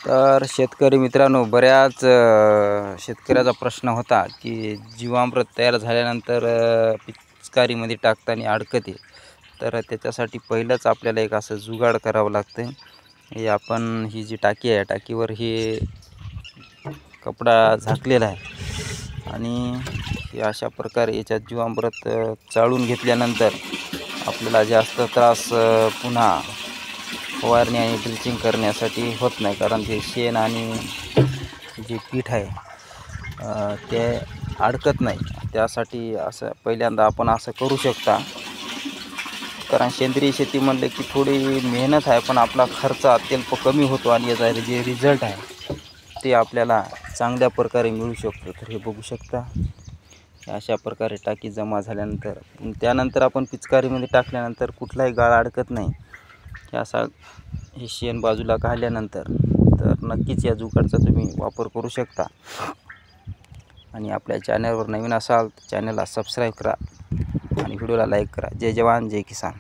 तर शेतकरी मित्रांनो, बऱ्याच शेतकऱ्याचा प्रश्न होता की जीवामृत तयार झाल्यानंतर पिचकारीमध्ये टाकताना अडकते. तर त्याच्यासाठी पहिलंच आपल्याला एक असं जुगाड करावं लागतं. हे आपण ही जी टाकी आहे, टाकीवर हे कपडा झाकलेला आहे आणि हे अशा प्रकारे याच्यात जीवामृत चाळून घेतल्यानंतर आपल्याला जास्त त्रास पुन्हा फवारणी आणि ड्रिचिंग करण्यासाठी होत नाही, कारण ते शेण आणि जे पीठ आहे ते अडकत नाही. त्यासाठी असं पहिल्यांदा आपण असं करू शकता, कारण सेंद्रिय शेती म्हणलं की थोडी मेहनत आहे, पण आपला खर्च अत्यल्प कमी होतो आणि याचा जे रिझल्ट आहे ते आपल्याला चांगल्या प्रकारे मिळू शकतो. तर हे बघू शकता, अशा प्रकारे टाकी जमा झाल्यानंतर त्यानंतर आपण पिचकारीमध्ये टाकल्यानंतर कुठलाही गाळ अडकत नाही. असा हे शेण बाजूला काढल्यानंतर तर नक्कीच या जुगाडचा तुम्ही वापर करू शकता. आणि आपल्या चॅनलवर नवीन असाल तर चॅनलला सबस्क्राईब करा आणि व्हिडिओला लाईक करा. जय जवान जय किसान.